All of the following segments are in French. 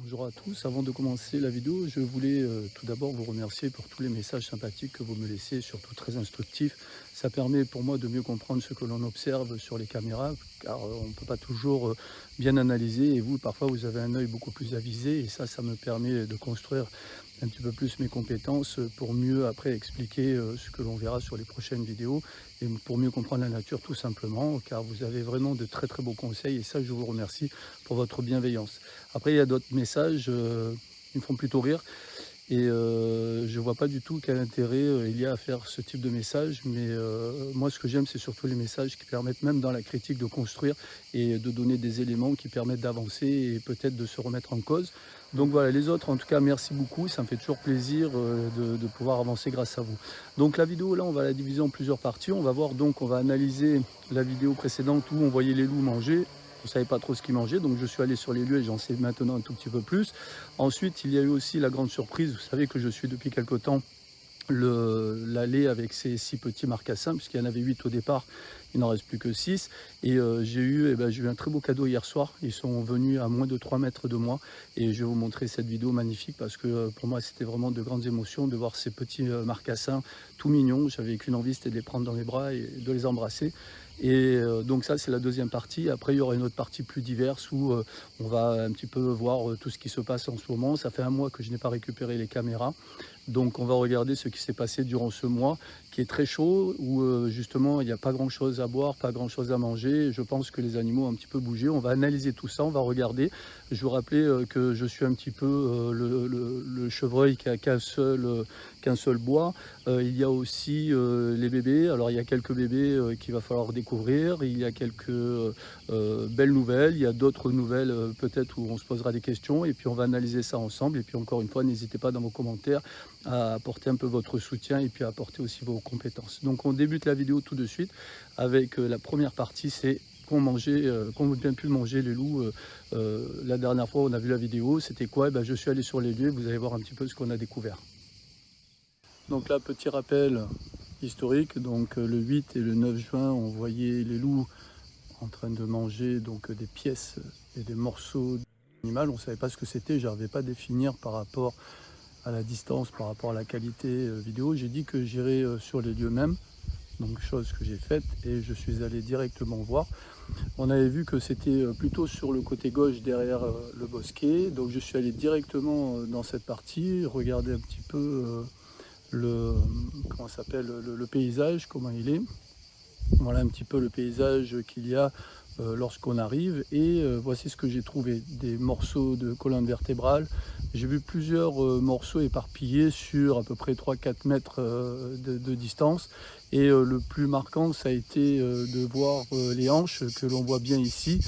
Bonjour à tous, avant de commencer la vidéo, je voulais tout d'abord vous remercier pour tous les messages sympathiques que vous me laissez, surtout très instructifs. Ça permet pour moi de mieux comprendre ce que l'on observe sur les caméras, car on ne peut pas toujours bien analyser, et vous, parfois, vous avez un œil beaucoup plus avisé, et ça me permet de construire un petit peu plus mes compétences pour mieux après expliquer ce que l'on verra sur les prochaines vidéos, et pour mieux comprendre la nature tout simplement, car vous avez vraiment de très très beaux conseils, et ça je vous remercie pour votre bienveillance. Après, il y a d'autres messages, qui me font plutôt rire et je vois pas du tout quel intérêt, il y a à faire ce type de message. Mais moi, ce que j'aime, c'est surtout les messages qui permettent, même dans la critique, de construire et de donner des éléments qui permettent d'avancer et peut-être de se remettre en cause. Donc voilà, les autres, en tout cas, merci beaucoup. Ça me fait toujours plaisir, de pouvoir avancer grâce à vous. Donc la vidéo, là, on va la diviser en plusieurs parties. On va voir donc, on va analyser la vidéo précédente où on voyait les loups manger. On ne savait pas trop ce qu'ils mangeaient, donc je suis allé sur les lieux et j'en sais maintenant un tout petit peu plus. Ensuite, il y a eu aussi la grande surprise. Vous savez que je suis depuis quelque temps l'allée avec ces 6 petits marcassins, puisqu'il y en avait 8 au départ, il n'en reste plus que 6. Et j'ai eu un très beau cadeau hier soir. Ils sont venus à moins de 3 mètres de moi, et je vais vous montrer cette vidéo magnifique parce que pour moi c'était vraiment de grandes émotions de voir ces petits marcassins tout mignons. J'avais qu'une envie, c'était de les prendre dans mes bras et de les embrasser. Et donc ça, c'est la deuxième partie. Après, il y aura une autre partie plus diverse où on va un petit peu voir tout ce qui se passe en ce moment. Ça fait un mois que je n'ai pas récupéré les caméras. Donc on va regarder ce qui s'est passé durant ce mois qui est très chaud, où justement il n'y a pas grand chose à boire, pas grand chose à manger. Je pense que les animaux ont un petit peu bougé. On va analyser tout ça, on va regarder. Je vous rappelais que je suis un petit peu le chevreuil qui a qu'un seul bois. Il y a aussi les bébés. Alors il y a quelques bébés qu'il va falloir découvrir. Il y a quelques belles nouvelles. Il y a d'autres nouvelles peut-être où on se posera des questions. Et puis on va analyser ça ensemble. Et puis encore une fois, n'hésitez pas dans vos commentaires à apporter un peu votre soutien et puis à apporter aussi vos compétences. Donc on débute la vidéo tout de suite avec la première partie, c'est qu'ont bien pu manger les loups. La dernière fois on a vu la vidéo, c'était quoi? Je suis allé sur les lieux, vous allez voir un petit peu ce qu'on a découvert. Donc là, petit rappel historique, donc le 8 et le 9 juin, on voyait les loups en train de manger donc des pièces et des morceaux d'animal. On ne savait pas ce que c'était, je n'arrivais pas à définir par rapport à la distance, par rapport à la qualité vidéo. J'ai dit que j'irais sur les lieux même, donc chose que j'ai faite, et je suis allé directement voir. On avait vu que c'était plutôt sur le côté gauche derrière le bosquet, donc je suis allé directement dans cette partie, regarder un petit peu comment s'appelle, le paysage, comment il est. Voilà un petit peu le paysage qu'il y a lorsqu'on arrive, et voici ce que j'ai trouvé: des morceaux de colonne vertébrale. J'ai vu plusieurs morceaux éparpillés sur à peu près 3-4 mètres de distance, et le plus marquant, ça a été de voir les hanches que l'on voit bien ici.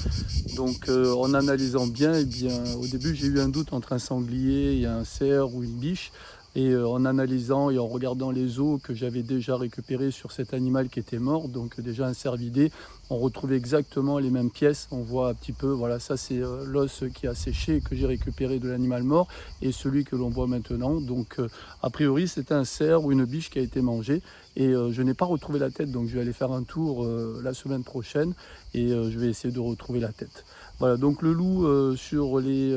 Donc en analysant bien, eh bien, au début j'ai eu un doute entre un sanglier et un cerf ou une biche. Et en analysant et en regardant les os que j'avais déjà récupérés sur cet animal qui était mort, donc déjà un cervidé, on retrouve exactement les mêmes pièces. On voit un petit peu, voilà, ça c'est l'os qui a séché que j'ai récupéré de l'animal mort, et celui que l'on voit maintenant. Donc a priori c'était un cerf ou une biche qui a été mangée, et je n'ai pas retrouvé la tête, donc je vais aller faire un tour la semaine prochaine, et je vais essayer de retrouver la tête. Voilà, donc le loup, sur les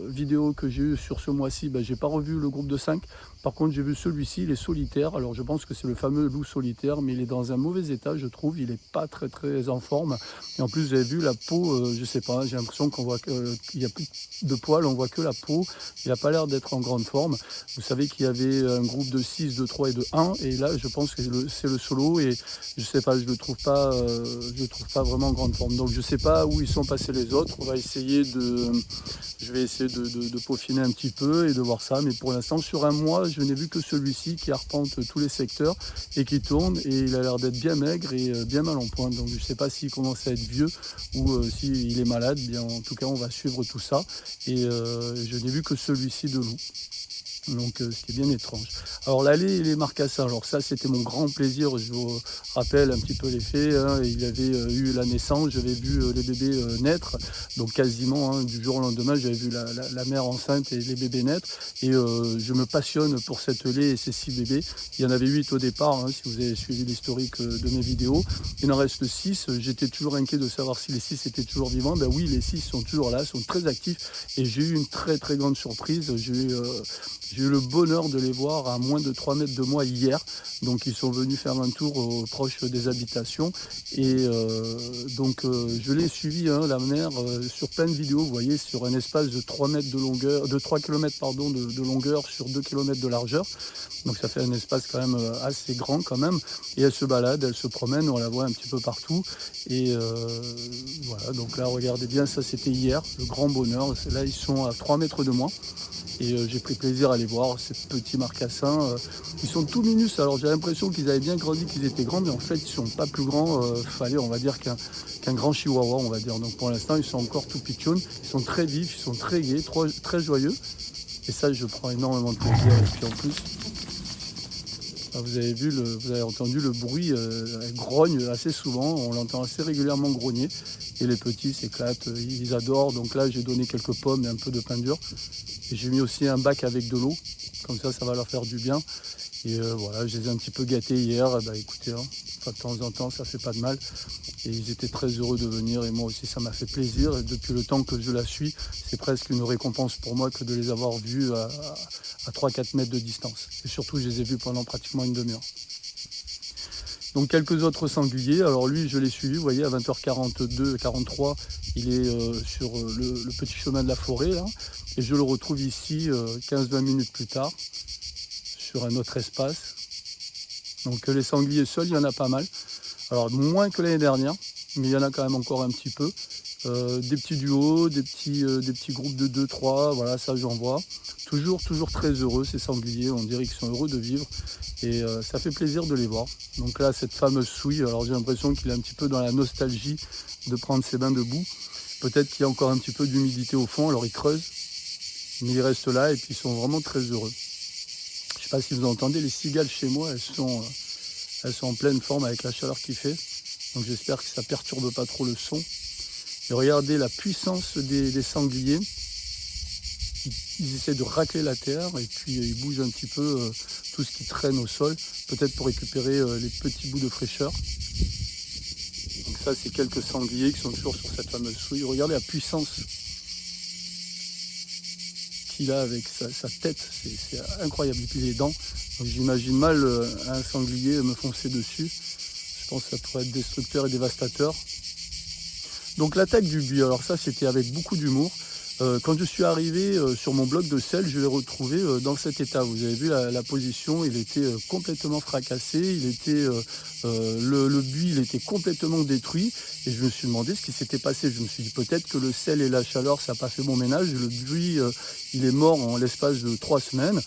vidéos que j'ai eues sur ce mois-ci, j'ai pas revu le groupe de 5. Par contre, j'ai vu celui-ci, il est solitaire. Alors je pense que c'est le fameux loup solitaire, mais il est dans un mauvais état, je trouve. Il n'est pas très très en forme. Et en plus, vous avez vu la peau, je sais pas, j'ai l'impression qu'on voit qu'il n'y a plus de poils, on voit que la peau. Il n'a pas l'air d'être en grande forme. Vous savez qu'il y avait un groupe de 6, de 3 et de 1. Et là, je pense que c'est le solo. Et je sais pas, je le trouve pas, vraiment en grande forme. Donc je sais pas où ils sont passés les autres. On va essayer je vais essayer de peaufiner un petit peu et de voir ça. Mais pour l'instant, sur un mois, je n'ai vu que celui-ci qui arpente tous les secteurs et qui tourne. Et il a l'air d'être bien maigre et bien mal en point. Donc je ne sais pas s'il commence à être vieux ou s'il est malade. Bien, en tout cas, on va suivre tout ça. Et je n'ai vu que celui-ci de loup. Donc ce qui est bien étrange. Alors l'allée et les marcassins, alors ça c'était mon grand plaisir, je vous rappelle un petit peu les faits, hein. Il avait eu la naissance, j'avais vu les bébés naître, donc quasiment du jour au lendemain j'avais vu la mère enceinte et les bébés naître, et je me passionne pour cette lait et ces 6 bébés. Il y en avait 8 au départ, hein, si vous avez suivi l'historique de mes vidéos, il en reste 6, j'étais toujours inquiet de savoir si les 6 étaient toujours vivants. Ben oui, les 6 sont toujours là, sont très actifs, et j'ai eu une très très grande surprise, j'ai eu le bonheur de les voir à moins de 3 mètres de moi hier. Donc ils sont venus faire un tour proche des habitations. Et je l'ai suivi, la mère, sur plein de vidéos, vous voyez, sur un espace de 3 mètres de longueur, de 3 km pardon, de longueur sur 2 km de largeur. Donc ça fait un espace quand même assez grand quand même. Et elle se balade, elle se promène, on la voit un petit peu partout. Et voilà, donc là regardez bien, ça c'était hier, le grand bonheur. Là ils sont à 3 mètres de moi. Et j'ai pris plaisir à les voir, ces petits marcassins. Ils sont tout minus, alors j'ai l'impression qu'ils avaient bien grandi, qu'ils étaient grands, mais en fait ils sont pas plus grands, fallait on va dire qu'un grand chihuahua, on va dire. Donc pour l'instant ils sont encore tout pitchouns, ils sont très vifs, ils sont très gais, très joyeux. Et ça je prends énormément de plaisir. Et puis en plus, vous avez entendu le bruit, elle grogne assez souvent, on l'entend assez régulièrement grogner. Et les petits s'éclatent, ils adorent. Donc là j'ai donné quelques pommes et un peu de pain dur. Et j'ai mis aussi un bac avec de l'eau, comme ça va leur faire du bien. Et voilà, je les ai un petit peu gâtés hier, écoutez, de temps en temps ça fait pas de mal. Et ils étaient très heureux de venir, et moi aussi ça m'a fait plaisir. Et depuis le temps que je la suis, c'est presque une récompense pour moi que de les avoir vus à 3-4 mètres de distance. Et surtout je les ai vus pendant pratiquement une demi-heure. Donc quelques autres sangliers, alors lui je l'ai suivi, vous voyez, à 20h42, 43, il est sur le petit chemin de la forêt, là, et je le retrouve ici 15-20 minutes plus tard, sur un autre espace. Donc les sangliers seuls, il y en a pas mal, alors moins que l'année dernière, mais il y en a quand même encore un petit peu. Des petits duos, des petits groupes de 2-3, voilà, ça j'en vois. Toujours très heureux ces sangliers, on dirait qu'ils sont heureux de vivre, et ça fait plaisir de les voir. Donc là, cette fameuse souille, alors j'ai l'impression qu'il est un petit peu dans la nostalgie de prendre ses bains de boue. Peut-être qu'il y a encore un petit peu d'humidité au fond, alors il creuse, mais il reste là, et puis ils sont vraiment très heureux. Je ne sais pas si vous entendez, les cigales chez moi, elles sont en pleine forme avec la chaleur qu'il fait, donc j'espère que ça ne perturbe pas trop le son. Et regardez la puissance des sangliers. Ils essaient de racler la terre, et puis ils bougent un petit peu tout ce qui traîne au sol, peut-être pour récupérer les petits bouts de fraîcheur. Donc ça, c'est quelques sangliers qui sont toujours sur cette fameuse souille. Regardez la puissance qu'il a avec sa tête, c'est incroyable. Et puis les dents, donc j'imagine mal un sanglier me foncer dessus. Je pense que ça pourrait être destructeur et dévastateur. Donc l'attaque du buis, alors ça c'était avec beaucoup d'humour. Quand je suis arrivé sur mon bloc de sel, je l'ai retrouvé dans cet état. Vous avez vu la position, il était complètement fracassé, le buis il était complètement détruit, et je me suis demandé ce qui s'était passé. Je me suis dit peut-être que le sel et la chaleur ça n'a pas fait bon ménage, le buis il est mort en l'espace de 3 semaines.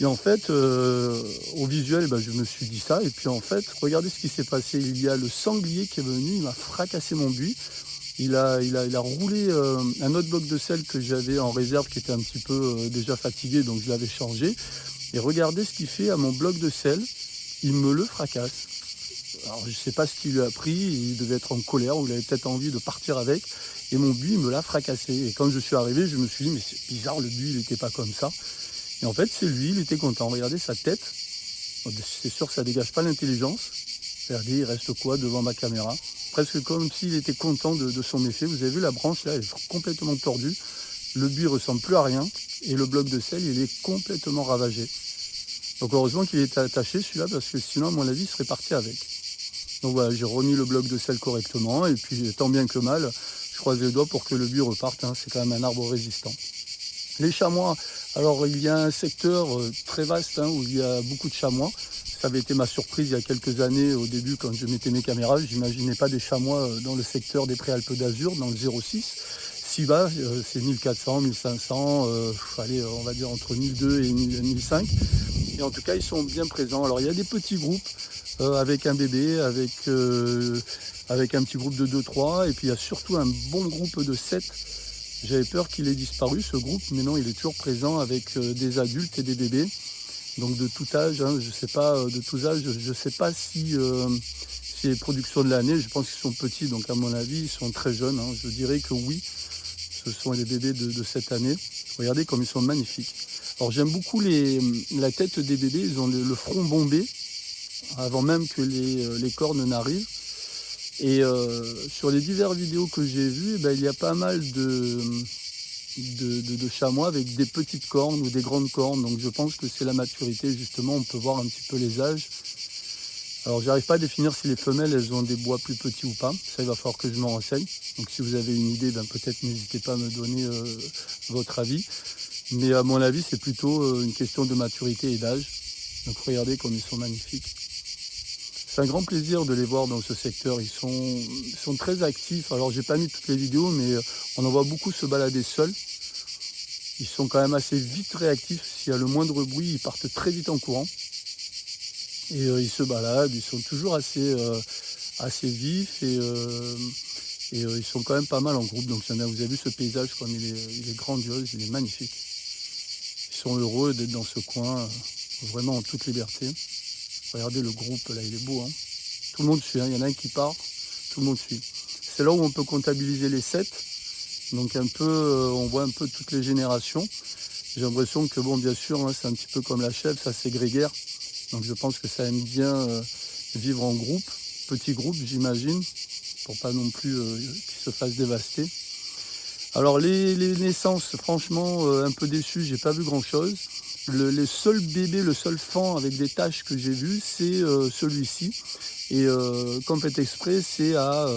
Et en fait, au visuel, je me suis dit ça, et puis en fait, regardez ce qui s'est passé. Il y a le sanglier qui est venu, il m'a fracassé mon buis. Il a roulé un autre bloc de sel que j'avais en réserve qui était un petit peu déjà fatigué, donc je l'avais changé. Et regardez ce qu'il fait à mon bloc de sel, il me le fracasse. Alors je ne sais pas ce qu'il lui a pris, il devait être en colère, ou il avait peut-être envie de partir avec, et mon buis me l'a fracassé. Et quand je suis arrivé, je me suis dit mais c'est bizarre, le buis il n'était pas comme ça. Et en fait c'est lui, il était content. Regardez sa tête, c'est sûr que ça ne dégage pas l'intelligence. Regardez, il reste quoi devant ma caméra, presque comme s'il était content de son méfait. Vous avez vu la branche là, elle est complètement tordue. Le buis ressemble plus à rien, et le bloc de sel il est complètement ravagé. Donc heureusement qu'il est attaché celui-là, parce que sinon à mon avis il serait parti avec. Donc voilà, j'ai remis le bloc de sel correctement, et puis tant bien que mal, je croise les doigts pour que le buis reparte, c'est quand même un arbre résistant. Les chamois, alors il y a un secteur très vaste où il y a beaucoup de chamois. Ça avait été ma surprise il y a quelques années, au début, quand je mettais mes caméras. Je n'imaginais pas des chamois dans le secteur des Préalpes d'Azur, dans le 06. Si bas, c'est 1400, 1500, allez, on va dire entre 1200 et 1500. Et en tout cas, ils sont bien présents. Alors, il y a des petits groupes avec un bébé, avec un petit groupe de 2-3. Et puis, il y a surtout un bon groupe de 7. J'avais peur qu'il ait disparu ce groupe, mais non, il est toujours présent avec des adultes et des bébés. Donc de tout âge, hein, je ne sais pas, de tous âges, je ne sais pas si c'est les productions de l'année, je pense qu'ils sont petits, donc à mon avis, ils sont très jeunes. Hein. Je dirais que oui, ce sont les bébés de cette année. Regardez comme ils sont magnifiques. Alors j'aime beaucoup la tête des bébés, ils ont le front bombé, avant même que les cornes n'arrivent. Et sur les diverses vidéos que j'ai vues, il y a pas mal de chamois avec des petites cornes ou des grandes cornes. Donc je pense que c'est la maturité, justement, on peut voir un petit peu les âges. Alors j'arrive pas à définir si les femelles elles ont des bois plus petits ou pas, ça il va falloir que je m'en renseigne. Donc si vous avez une idée, peut-être n'hésitez pas à me donner votre avis. Mais à mon avis c'est plutôt une question de maturité et d'âge. Donc regardez comme ils sont magnifiques. C'est un grand plaisir de les voir dans ce secteur, ils sont très actifs. Alors j'ai pas mis toutes les vidéos mais on en voit beaucoup se balader seuls. Ils sont quand même assez vite réactifs, s'il y a le moindre bruit ils partent très vite en courant. Et ils se baladent, ils sont toujours assez vifs et ils sont quand même pas mal en groupe. Donc vous avez vu ce paysage comme il est grandiose, il est magnifique. Ils sont heureux d'être dans ce coin, vraiment en toute liberté. Regardez le groupe là, il est beau. Hein. Tout le monde suit, hein. Il y en a un qui part, tout le monde suit. C'est là où on peut comptabiliser les 7. Donc un peu, on voit un peu toutes les générations. J'ai l'impression que bon, bien sûr, hein, c'est un petit peu comme la chèvre, ça c'est grégaire. Donc je pense que ça aime bien vivre en groupe, petit groupe j'imagine, pour pas non plus qu'ils se fassent dévaster. Alors les naissances, franchement un peu déçu, j'ai pas vu grand chose. Les seuls bébés, le seul fan avec des taches que j'ai vu, c'est celui-ci. Et comme fait exprès, c'est à,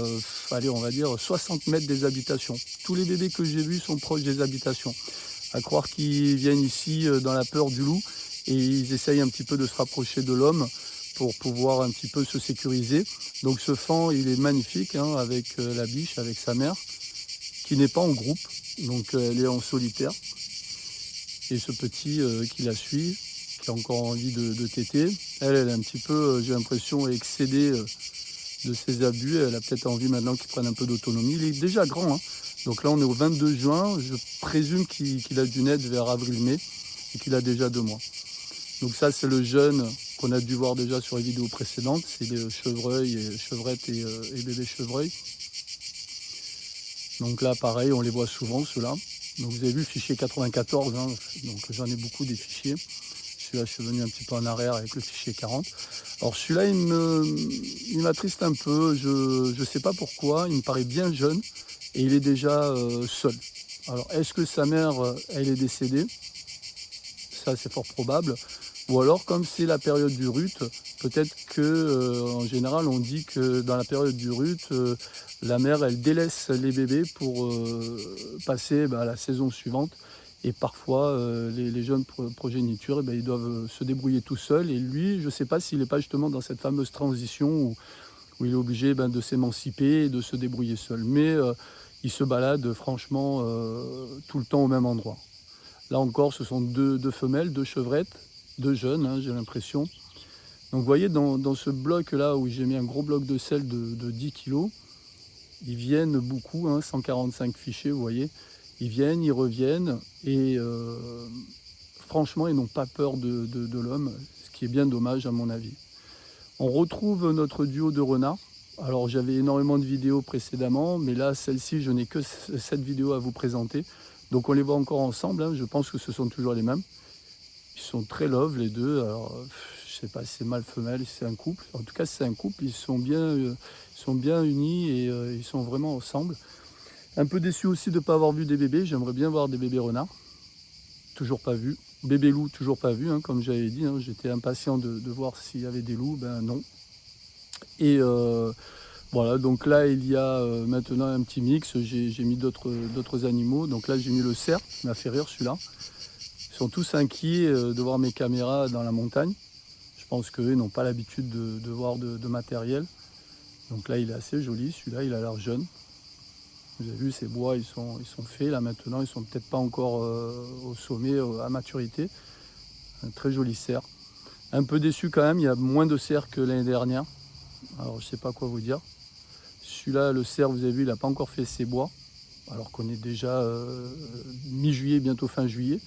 allez, on va dire 60 mètres des habitations. Tous les bébés que j'ai vus sont proches des habitations. À croire qu'ils viennent ici dans la peur du loup. Et ils essayent un petit peu de se rapprocher de l'homme pour pouvoir un petit peu se sécuriser. Donc ce fan, il est magnifique, hein, avec la biche, avec sa mère, qui n'est pas en groupe, donc elle est en solitaire. Et ce petit qui la suit, qui a encore envie de téter, elle est un petit peu, j'ai l'impression, excédée de ses abus. Elle a peut-être envie maintenant qu'il prenne un peu d'autonomie. Il est déjà grand, hein. Donc là on est au 22 juin, je présume qu'il a dû naître vers avril-mai et qu'il a déjà 2 mois. Donc ça c'est le jeune qu'on a dû voir déjà sur les vidéos précédentes, c'est les chevreuils, chevrettes et bébés chevreuils. Donc là pareil, on les voit souvent ceux-là. Donc vous avez vu fichier 94, hein, donc j'en ai beaucoup des fichiers. Celui-là je suis venu un petit peu en arrière avec le fichier 40. Alors celui-là il m'attriste un peu, je ne sais pas pourquoi, il me paraît bien jeune et il est déjà seul. Alors est-ce que sa mère elle est décédée? Ça c'est fort probable. Ou alors comme c'est la période du rut, peut-être que en général on dit que dans la période du rut, la mère elle délaisse les bébés pour passer à la saison suivante. Et parfois les jeunes progénitures ils doivent se débrouiller tout seuls. Et lui, je ne sais pas s'il n'est pas justement dans cette fameuse transition où il est obligé de s'émanciper et de se débrouiller seul. Mais il se balade franchement tout le temps au même endroit. Là encore, ce sont deux femelles, 2 chevrettes, 2 jeunes, hein, j'ai l'impression. Donc vous voyez, dans ce bloc-là, où j'ai mis un gros bloc de sel de 10 kg, ils viennent beaucoup, hein, 145 fichiers, vous voyez. Ils viennent, ils reviennent, et franchement, ils n'ont pas peur de l'homme, ce qui est bien dommage à mon avis. On retrouve notre duo de renards. Alors j'avais énormément de vidéos précédemment, mais là, celle-ci, je n'ai que cette vidéo à vous présenter. Donc on les voit encore ensemble, hein. Je pense que ce sont toujours les mêmes. Ils sont très love les deux. Alors je ne sais pas si c'est mâle femelle, si c'est un couple. En tout cas c'est un couple, ils sont bien unis et ils sont vraiment ensemble. Un peu déçu aussi de ne pas avoir vu des bébés, j'aimerais bien voir des bébés renards. Toujours pas vu. Bébé loup, toujours pas vu, hein, comme j'avais dit, hein. J'étais impatient de voir s'il y avait des loups, non. Et voilà, donc là il y a maintenant un petit mix, j'ai mis d'autres animaux. Donc là j'ai mis le cerf, qui m'a fait rire celui-là. Ils sont tous inquiets de voir mes caméras dans la montagne. Je pense qu'eux n'ont pas l'habitude de voir de matériel. Donc là il est assez joli, celui-là il a l'air jeune. Vous avez vu, ces bois ils sont faits là maintenant, ils sont peut-être pas encore au sommet, à maturité. Un très joli cerf. Un peu déçu quand même, il y a moins de cerfs que l'année dernière. Alors je sais pas quoi vous dire. Celui-là, le cerf, vous avez vu, il n'a pas encore fait ses bois. alors qu'on est déjà mi-juillet, bientôt fin juillet.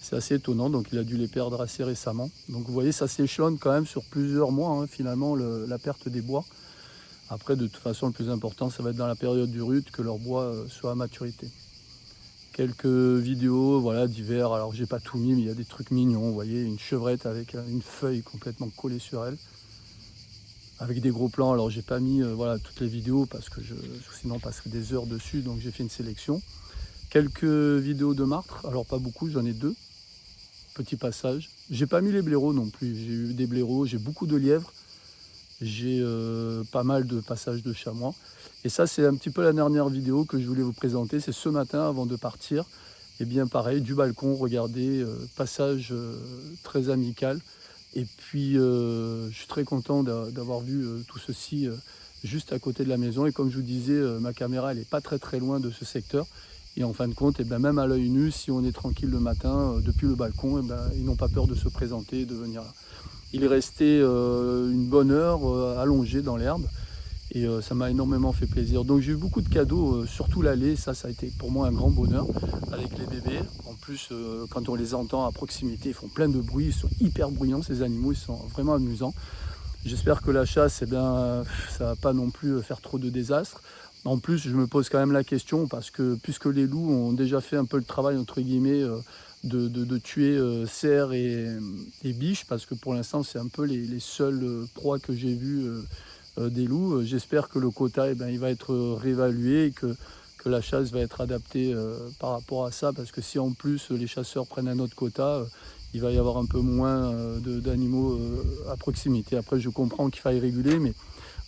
C'est assez étonnant, donc il a dû les perdre assez récemment. Donc vous voyez, ça s'échelonne quand même sur plusieurs mois, hein, finalement, la perte des bois. Après, de toute façon, le plus important, ça va être dans la période du rut que leur bois soit à maturité. Quelques vidéos voilà, d'hiver, alors j'ai pas tout mis, mais il y a des trucs mignons. Vous voyez, une chevrette avec une feuille complètement collée sur elle, avec des gros plans. Alors j'ai pas mis voilà, toutes les vidéos parce que sinon on passerait des heures dessus, donc j'ai fait une sélection. Quelques vidéos de martre, alors pas beaucoup, j'en ai 2. Petit passage. J'ai pas mis les blaireaux non plus. J'ai eu des blaireaux, j'ai beaucoup de lièvres, j'ai pas mal de passages de chamois. Et ça, c'est un petit peu la dernière vidéo que je voulais vous présenter. C'est ce matin avant de partir. Et bien pareil, du balcon, regardez, passage très amical. Et puis, je suis très content d'avoir vu tout ceci juste à côté de la maison. Et comme je vous disais, ma caméra, elle n'est pas très très loin de ce secteur. Et en fin de compte, et bien même à l'œil nu, si on est tranquille le matin, depuis le balcon, et bien, ils n'ont pas peur de se présenter et de venir là. Il est resté une bonne heure allongé dans l'herbe et ça m'a énormément fait plaisir. Donc j'ai eu beaucoup de cadeaux, surtout la lait, ça a été pour moi un grand bonheur avec les bébés. En plus, quand on les entend à proximité, ils font plein de bruit, ils sont hyper bruyants ces animaux, ils sont vraiment amusants. J'espère que la chasse, eh bien, ça ne va pas non plus faire trop de désastres. En plus, je me pose quand même la question, parce que puisque les loups ont déjà fait un peu le travail, entre guillemets, de tuer cerfs et biches, parce que pour l'instant, c'est un peu les seules proies que j'ai vues des loups. J'espère que le quota, eh bien, il va être réévalué et que la chasse va être adaptée par rapport à ça, parce que si en plus les chasseurs prennent un autre quota, il va y avoir un peu moins d'animaux à proximité. Après, je comprends qu'il faille réguler, mais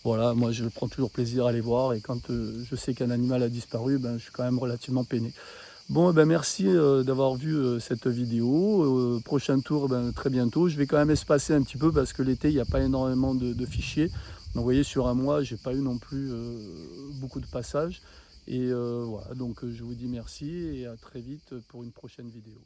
voilà, moi je prends toujours plaisir à les voir et quand je sais qu'un animal a disparu, ben, je suis quand même relativement peiné. Bon, ben, merci d'avoir vu cette vidéo. Prochain tour, ben, très bientôt. Je vais quand même espacer un petit peu parce que l'été, il n'y a pas énormément de fichiers. Donc vous voyez, sur un mois, j'ai pas eu non plus beaucoup de passages. Et voilà, donc je vous dis merci et à très vite pour une prochaine vidéo.